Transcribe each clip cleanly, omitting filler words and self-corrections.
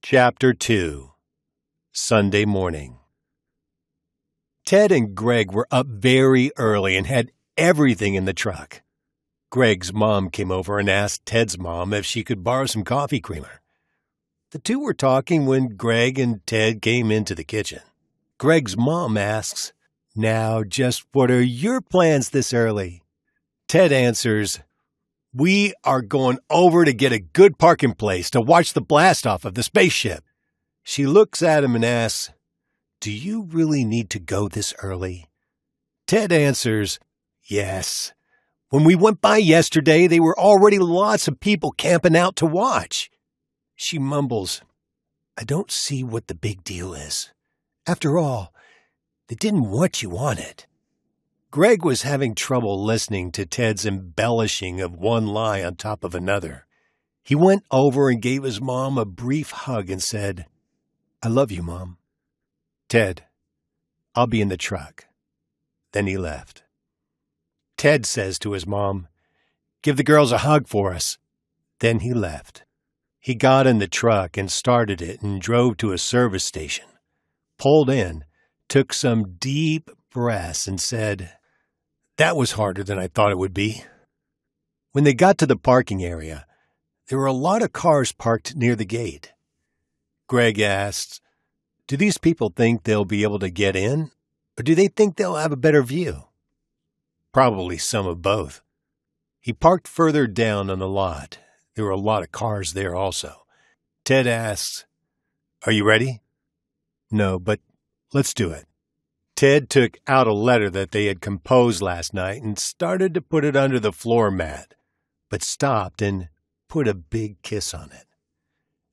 Chapter 2 Sunday Morning. Ted and Greg were up very early and had everything in the truck. Greg's mom came over and asked Ted's mom if she could borrow some coffee creamer. The two were talking when Greg and Ted came into the kitchen. Greg's mom asks, "Now, just what are your plans this early?" Ted answers, "We are going over to get a good parking place to watch the blast-off of the spaceship." She looks at him and asks, "Do you really need to go this early?" Ted answers, "Yes. When we went by yesterday, there were already lots of people camping out to watch." She mumbles, "I don't see what the big deal is. After all, they didn't want you on it." Greg was having trouble listening to Ted's embellishing of one lie on top of another. He went over and gave his mom a brief hug and said, "I love you, Mom." "Ted, I'll be in the truck." Then he left. Ted says to his mom, "Give the girls a hug for us." Then he left. He got in the truck and started it and drove to a service station, pulled in, took some deep breaths and said, "That was harder than I thought it would be." When they got to the parking area, there were a lot of cars parked near the gate. Greg asked, "Do these people think they'll be able to get in, or do they think they'll have a better view?" "Probably some of both." He parked further down on the lot. There were a lot of cars there also. Ted asks, "Are you ready?" "No, but let's do it." Ted took out a letter that they had composed last night and started to put it under the floor mat, but stopped and put a big kiss on it.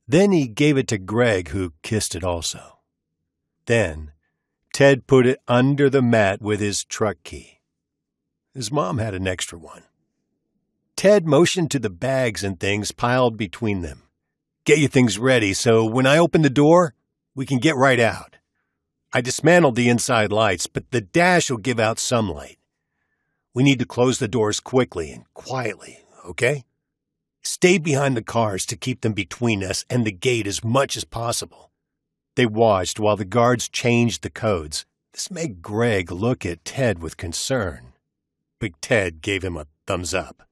Then he gave it to Greg, who kissed it also. Then Ted put it under the mat with his truck key. His mom had an extra one. Ted motioned to the bags and things piled between them. "Get your things ready so when I open the door, we can get right out. I dismantled the inside lights, but the dash will give out some light. We need to close the doors quickly and quietly, okay? Stay behind the cars to keep them between us and the gate as much as possible." They watched while the guards changed the codes. This made Greg look at Ted with concern. Big Ted gave him a thumbs up.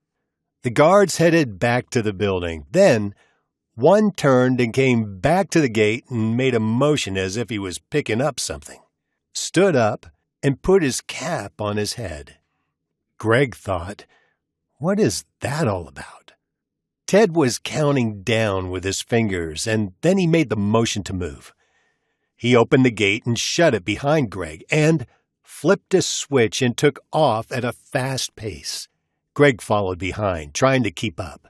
The guards headed back to the building. Then one turned and came back to the gate and made a motion as if he was picking up something, stood up, and put his cap on his head. Greg thought, "What is that all about?" Ted was counting down with his fingers, and then he made the motion to move. He opened the gate and shut it behind Greg and flipped a switch and took off at a fast pace. Greg followed behind, trying to keep up.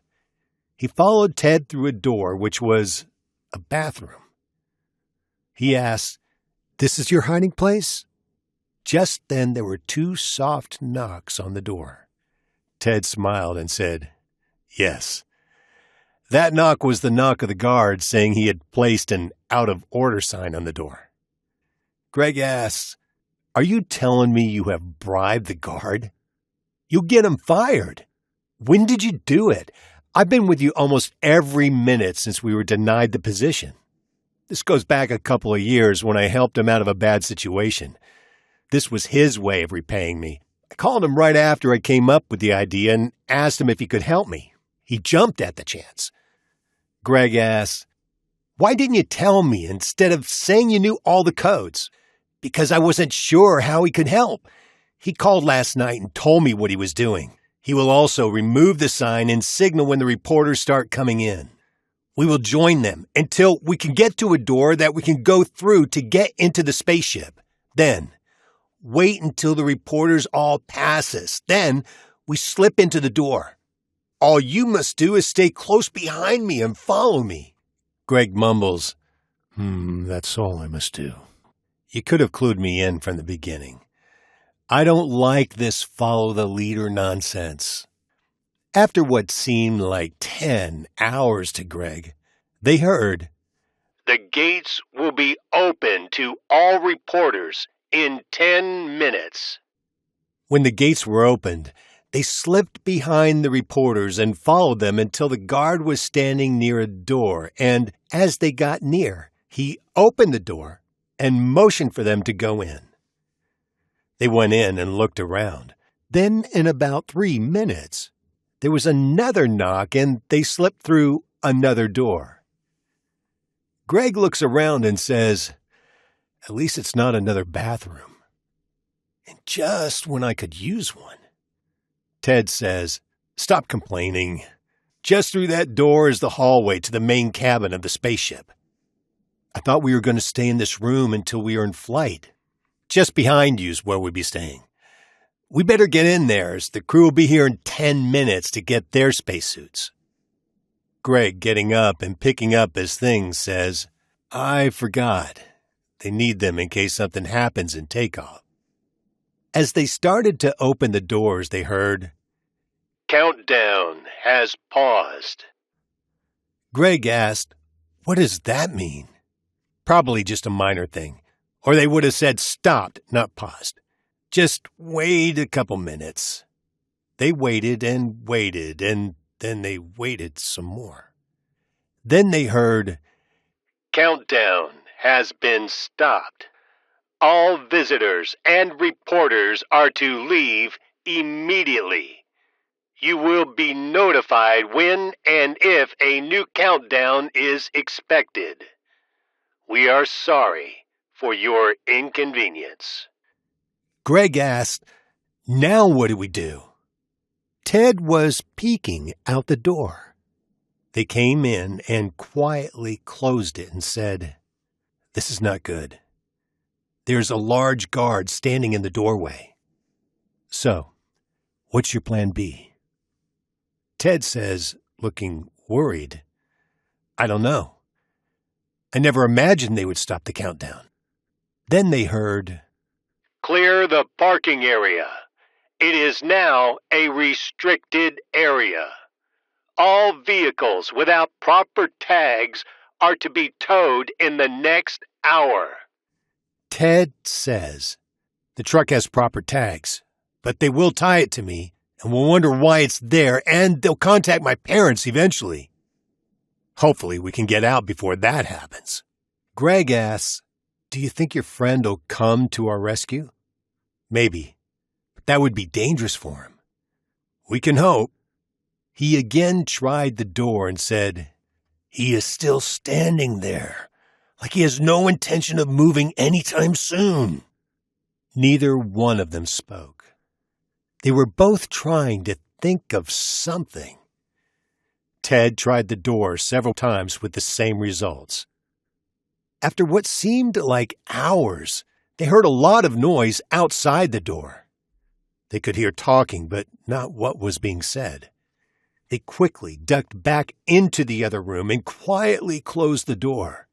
He followed Ted through a door, which was a bathroom. He asked, "This is your hiding place?" Just then there were two soft knocks on the door. Ted smiled and said, "Yes." That knock was the knock of the guard saying he had placed an out-of-order sign on the door. Greg asked, "Are you telling me you have bribed the guard? You'll get him fired. When did you do it? I've been with you almost every minute since we were denied the position. This goes back a couple of years when I helped him out of a bad situation. This was his way of repaying me. I called him right after I came up with the idea and asked him if he could help me. He jumped at the chance." Greg asked, "Why didn't you tell me instead of saying you knew all the codes?" "Because I wasn't sure how he could help. He called last night and told me what he was doing. He will also remove the sign and signal when the reporters start coming in. We will join them until we can get to a door that we can go through to get into the spaceship. Then, wait until the reporters all pass us. Then, we slip into the door. All you must do is stay close behind me and follow me." Greg mumbles, "That's all I must do. You could have clued me in from the beginning. I don't like this follow-the-leader nonsense." After what seemed like 10 hours to Greg, they heard, "The gates will be open to all reporters in 10 minutes. When the gates were opened, They slipped behind the reporters and followed them until the guard was standing near a door, and as they got near, he opened the door and motioned for them to go in. They went in and looked around. Then, in about 3 minutes, there was another knock and they slipped through another door. Greg looks around and says, "At least it's not another bathroom. And just when I could use one." Ted says, "Stop complaining. Just through that door is the hallway to the main cabin of the spaceship. I thought we were going to stay in this room until we are in flight. Just behind you's where we'll be staying. We better get in there, as the crew will be here in 10 minutes to get their spacesuits." Greg, getting up and picking up his things, says, "I forgot. They need them in case something happens in takeoff." As they started to open the doors, they heard, "Countdown has paused." Greg asked, "What does that mean?" Probably just a minor thing, or they would have said stopped, not paused. Just wait a couple minutes. They waited, and then they waited some more. Then they heard, "Countdown has been stopped. All visitors and reporters are to leave immediately. You will be notified when and if a new countdown is expected. We are sorry for your inconvenience." Greg asked, "Now what do we do?" Ted was peeking out the door. They came in and quietly closed it and said, "This is not good. There's a large guard standing in the doorway. So, what's your plan B?" Ted says, looking worried, "I don't know. I never imagined they would stop the countdown." Then they heard, "Clear the parking area. It is now a restricted area. All vehicles without proper tags are to be towed in the next hour." Ted says, "The truck has proper tags, but they will tie it to me and will wonder why it's there, and they'll contact my parents eventually. Hopefully we can get out before that happens." Greg asks, "Do you think your friend will come to our rescue?" "Maybe, but that would be dangerous for him." "We can hope." He again tried the door and said, "He is still standing there, like he has no intention of moving anytime soon." Neither one of them spoke. They were both trying to think of something. Ted tried the door several times with the same results. After what seemed like hours, they heard a lot of noise outside the door. They could hear talking, but not what was being said. They quickly ducked back into the other room and quietly closed the door.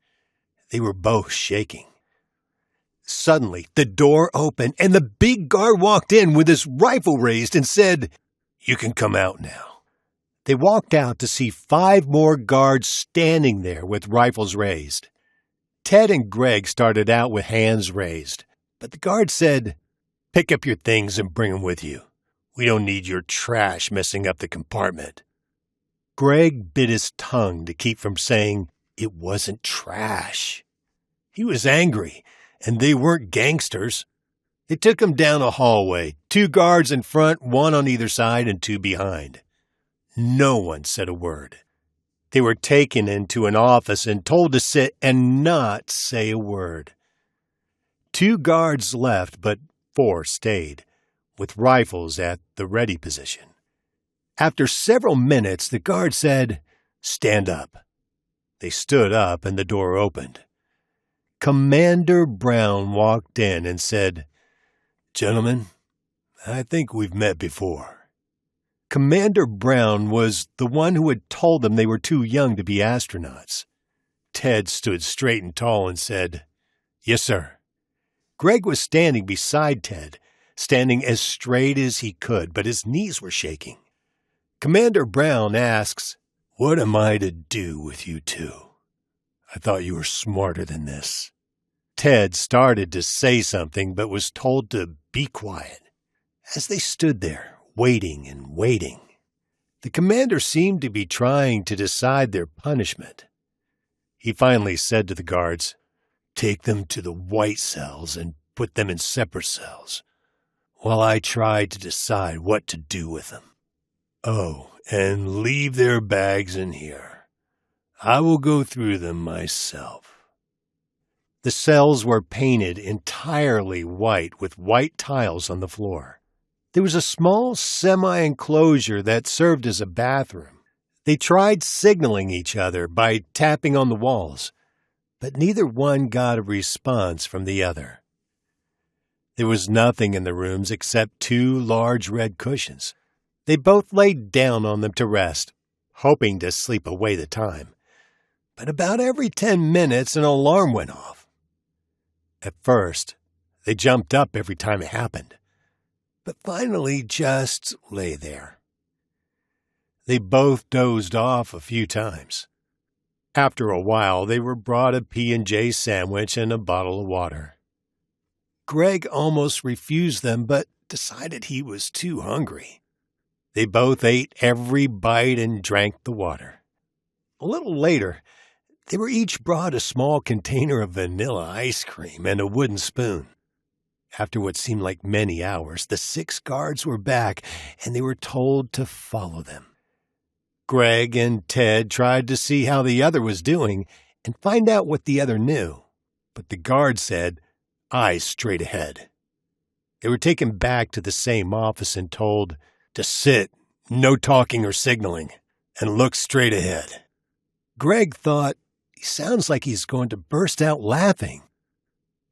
They were both shaking. Suddenly, the door opened, and the big guard walked in with his rifle raised and said, "You can come out now." They walked out to see 5 more guards standing there with rifles raised. Ted and Greg started out with hands raised, but the guard said, "Pick up your things and bring them with you. We don't need your trash messing up the compartment." Greg bit his tongue to keep from saying it wasn't trash. He was angry, and they weren't gangsters. They took him down a hallway, 2 guards in front, 1 on either side, and 2 behind. No one said a word. They were taken into an office and told to sit and not say a word. 2 guards left, but 4 stayed, with rifles at the ready position. After several minutes, the guard said, "Stand up." They stood up and the door opened. Commander Brown walked in and said, "Gentlemen, I think we've met before." Commander Brown was the one who had told them they were too young to be astronauts. Ted stood straight and tall and said, "Yes, sir." Greg was standing beside Ted, standing as straight as he could, but his knees were shaking. Commander Brown asks, "What am I to do with you two? I thought you were smarter than this." Ted started to say something, but was told to be quiet. As they stood there, waiting and waiting. The commander seemed to be trying to decide their punishment. He finally said to the guards, "Take them to the white cells and put them in separate cells, while I try to decide what to do with them. Oh, and leave their bags in here. I will go through them myself." The cells were painted entirely white with white tiles on the floor. There was a small semi-enclosure that served as a bathroom. They tried signaling each other by tapping on the walls, but neither one got a response from the other. There was nothing in the rooms except 2 large red cushions. They both laid down on them to rest, hoping to sleep away the time. But about every 10 minutes an alarm went off. At first, they jumped up every time it happened, but finally just lay there. They both dozed off a few times. After a while, they were brought a P&J sandwich and a bottle of water. Greg almost refused them, but decided he was too hungry. They both ate every bite and drank the water. A little later, they were each brought a small container of vanilla ice cream and a wooden spoon. After what seemed like many hours, the 6 guards were back, and they were told to follow them. Greg and Ted tried to see how the other was doing and find out what the other knew, but the guard said, "Eyes straight ahead." They were taken back to the same office and told to sit, no talking or signaling, and look straight ahead. Greg thought, he sounds like he's going to burst out laughing.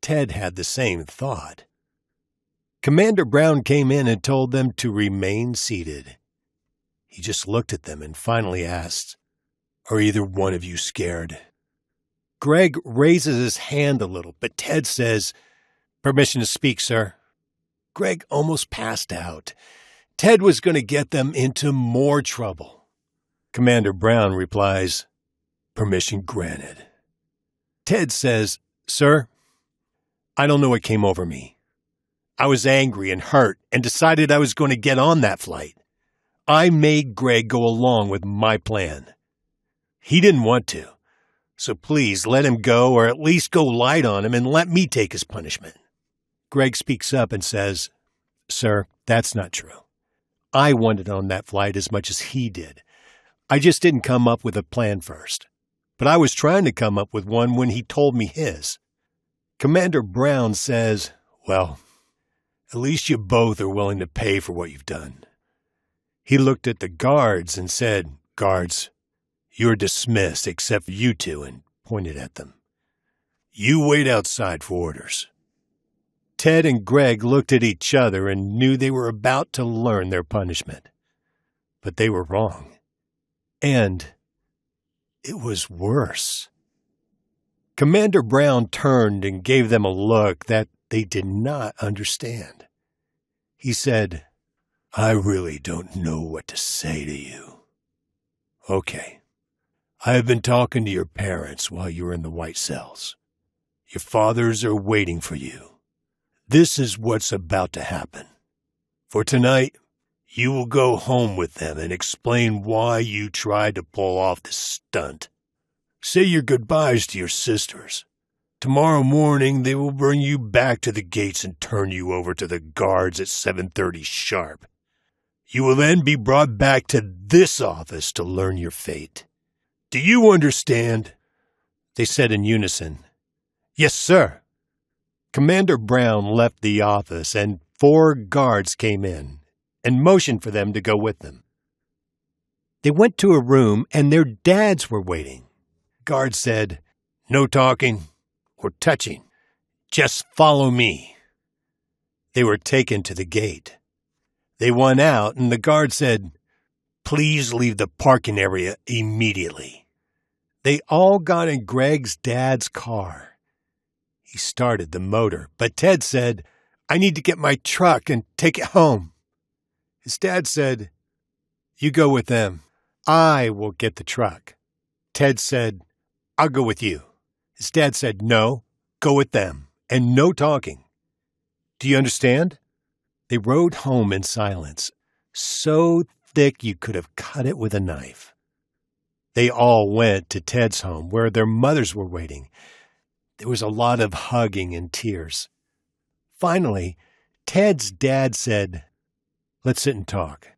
Ted had the same thought. Commander Brown came in and told them to remain seated. He just looked at them and finally asked, "Are either one of you scared?" Greg raises his hand a little, but Ted says, "Permission to speak, sir." Greg almost passed out. Ted was going to get them into more trouble. Commander Brown replies, "Permission granted." Ted says, "Sir, I don't know what came over me. I was angry and hurt and decided I was going to get on that flight. I made Greg go along with my plan. He didn't want to, so please let him go or at least go light on him and let me take his punishment." Greg speaks up and says, "Sir, that's not true. I wanted on that flight as much as he did. I just didn't come up with a plan first. But I was trying to come up with one when he told me his." Commander Brown says, "Well, at least you both are willing to pay for what you've done." He looked at the guards and said, "Guards, you're dismissed except for you 2," and pointed at them. "You wait outside for orders." Ted and Greg looked at each other and knew they were about to learn their punishment. But they were wrong. And it was worse. Commander Brown turned and gave them a look that they did not understand. He said, "I really don't know what to say to you. Okay, I have been talking to your parents while you were in the white cells. Your fathers are waiting for you. This is what's about to happen. For tonight, you will go home with them and explain why you tried to pull off this stunt. Say your goodbyes to your sisters. Tomorrow morning, they will bring you back to the gates and turn you over to the guards at 7:30 sharp. You will then be brought back to this office to learn your fate. Do you understand?" They said in unison, "Yes, sir." Commander Brown left the office and 4 guards came in and motioned for them to go with them. They went to a room and their dads were waiting. Guard said, "No talking or touching. Just follow me." They were taken to the gate. They went out and the guard said, "Please leave the parking area immediately." They all got in Greg's dad's car. He started the motor, but Ted said, "I need to get my truck and take it home." His dad said, "You go with them. I will get the truck." Ted said, "I'll go with you." His dad said, "No, go with them, and no talking. Do you understand?" They rode home in silence. so thick you could have cut it with a knife. They all went to Ted's home where their mothers were waiting. There was a lot of hugging and tears. Finally, Ted's dad said, "Let's sit and talk.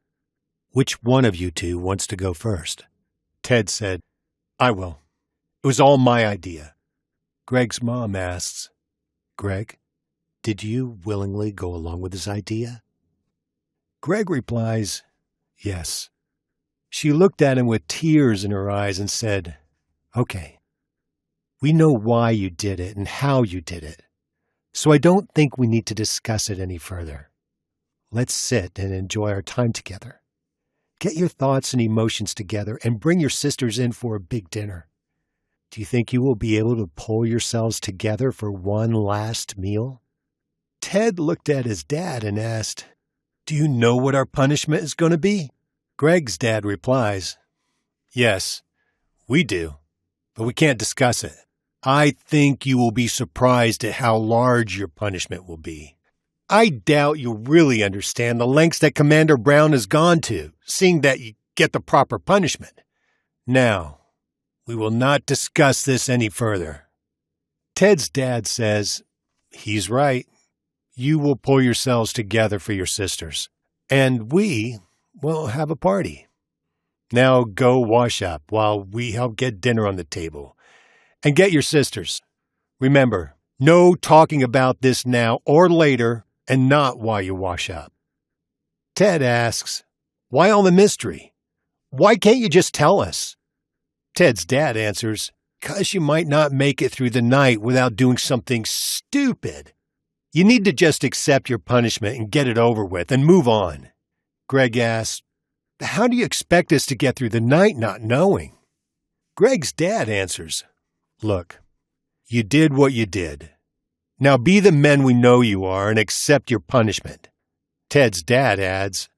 Which one of you two wants to go first?" Ted said, "I will. It was all my idea." Greg's mom asks, "Greg, did you willingly go along with this idea?" Greg replies, "Yes." She looked at him with tears in her eyes and said, "Okay, we know why you did it and how you did it, so I don't think we need to discuss it any further. Let's sit and enjoy our time together. Get your thoughts and emotions together and bring your sisters in for a big dinner. Do you think you will be able to pull yourselves together for one last meal?" Ted looked at his dad and asked, "Do you know what our punishment is going to be?" Greg's dad replies, "Yes, we do, but we can't discuss it. I think you will be surprised at how large your punishment will be. I doubt you'll really understand the lengths that Commander Brown has gone to, seeing that you get the proper punishment. Now, we will not discuss this any further." Ted's dad says, "He's right. You will pull yourselves together for your sisters, and we will have a party. Now go wash up while we help get dinner on the table. And get your sisters. Remember, no talking about this now or later, and not while you wash up." Ted asks, "Why all the mystery? Why can't you just tell us?" Ted's dad answers, "'Cause you might not make it through the night without doing something stupid. You need to just accept your punishment and get it over with and move on." Greg asks, "How do you expect us to get through the night not knowing?" Greg's dad answers, "Look, you did what you did. Now be the men we know you are and accept your punishment." Ted's dad adds,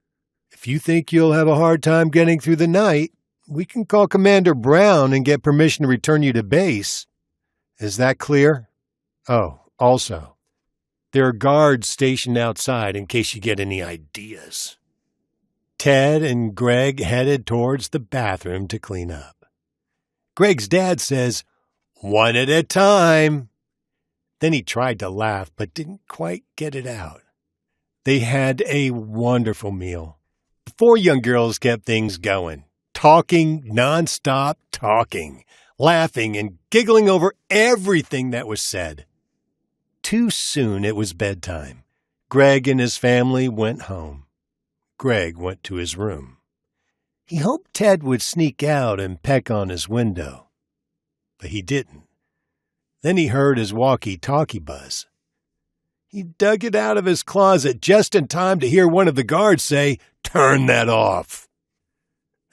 "If you think you'll have a hard time getting through the night, we can call Commander Brown and get permission to return you to base. Is that clear? Oh, also, there are guards stationed outside in case you get any ideas." Ted and Greg headed towards the bathroom to clean up. Greg's dad says, "One at a time." Then he tried to laugh but didn't quite get it out. They had a wonderful meal. The four young girls kept things going, talking nonstop, talking, laughing and giggling over everything that was said. Too soon it was bedtime. Greg and his family went home. Greg went to his room. He hoped Ted would sneak out and peck on his window, but he didn't. Then he heard his walkie-talkie buzz. He dug it out of his closet just in time to hear one of the guards say, "Turn that off."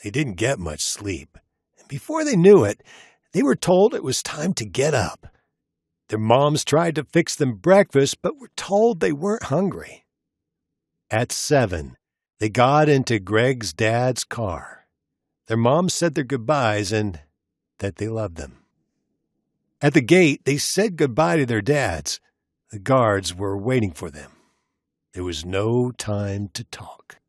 They didn't get much sleep, and before they knew it, they were told it was time to get up. Their moms tried to fix them breakfast, but were told they weren't hungry. At 7, they got into Greg's dad's car. Their moms said their goodbyes and that they loved them. At the gate, they said goodbye to their dads. The guards were waiting for them. There was no time to talk.